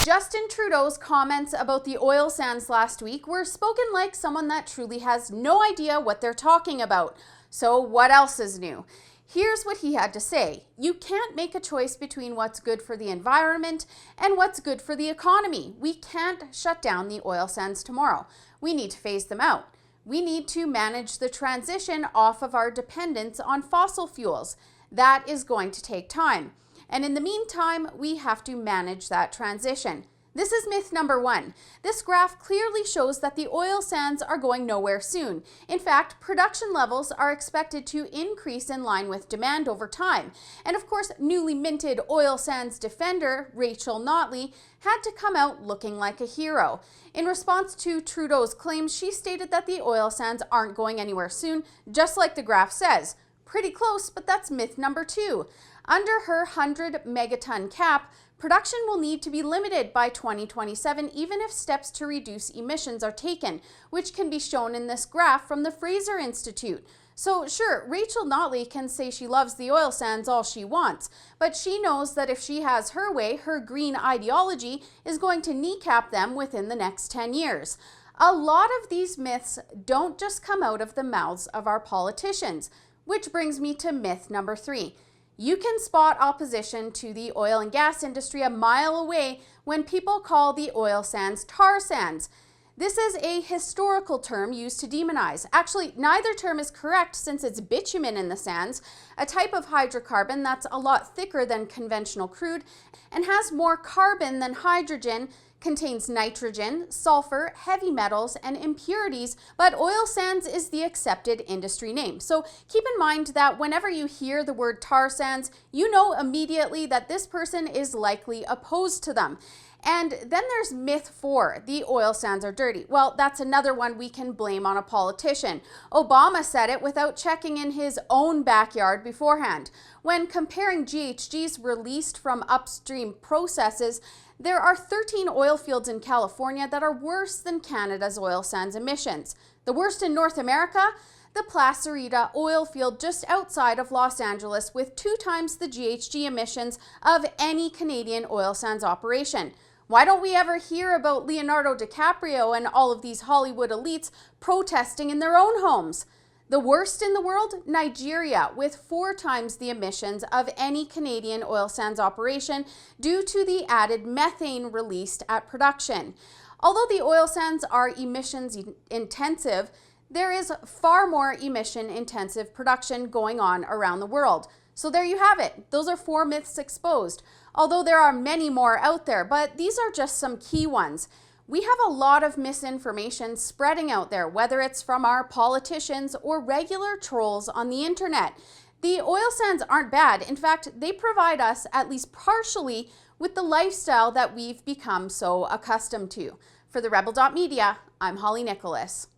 Justin Trudeau's comments about the oil sands last week were spoken like someone that truly has no idea what they're talking about. So what else is new? Here's what he had to say. You can't make a choice between what's good for the environment and what's good for the economy. We can't shut down the oil sands tomorrow. We need to phase them out. We need to manage the transition off of our dependence on fossil fuels. That is going to take time. And in the meantime, we have to manage that transition. This is myth number one. This graph clearly shows that the oil sands are going nowhere soon. In fact, production levels are expected to increase in line with demand over time. And of course, newly minted oil sands defender Rachel Notley had to come out looking like a hero. In response to Trudeau's claims, she stated that the oil sands aren't going anywhere soon, just like the graph says. Pretty close, but that's myth number two. Under her 100 megaton cap, production will need to be limited by 2027 even if steps to reduce emissions are taken, which can be shown in this graph from the Fraser Institute. So sure, Rachel Notley can say she loves the oil sands all she wants, but she knows that if she has her way, her green ideology is going to kneecap them within the next 10 years. A lot of these myths don't just come out of the mouths of our politicians, which brings me to myth number three. You can spot opposition to the oil and gas industry a mile away when people call the oil sands tar sands. This is a historical term used to demonize. Actually, neither term is correct since it's bitumen in the sands, a type of hydrocarbon that's a lot thicker than conventional crude and has more carbon than hydrogen, contains nitrogen, sulfur, heavy metals, and impurities, but oil sands is the accepted industry name. So keep in mind that whenever you hear the word tar sands, you know immediately that this person is likely opposed to them. And then there's myth 4, the oil sands are dirty. Well, that's another one we can blame on a politician. Obama said it without checking in his own backyard beforehand. When comparing GHGs released from upstream processes, there are 13 oil fields in California that are worse than Canada's oil sands emissions. The worst in North America? The Placerita oil field just outside of Los Angeles with 2 times the GHG emissions of any Canadian oil sands operation. Why don't we ever hear about Leonardo DiCaprio and all of these Hollywood elites protesting in their own homes? The worst in the world? Nigeria, with 4 times the emissions of any Canadian oil sands operation due to the added methane released at production. Although the oil sands are emissions intensive, there is far more emission-intensive production going on around the world. So there you have it. Those are 4 myths exposed. Although there are many more out there, but these are just some key ones. We have a lot of misinformation spreading out there, whether it's from our politicians or regular trolls on the internet. The oil sands aren't bad. In fact, they provide us, at least partially, with the lifestyle that we've become so accustomed to. For the Rebel.media, I'm Holly Nicholas.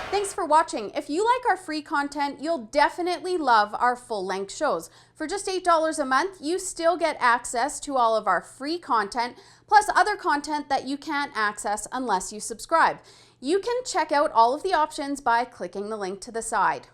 Thanks for watching. If you like our free content, you'll definitely love our full-length shows. For just $8 a month, you still get access to all of our free content, plus other content that you can't access unless you subscribe. You can check out all of the options by clicking the link to the side.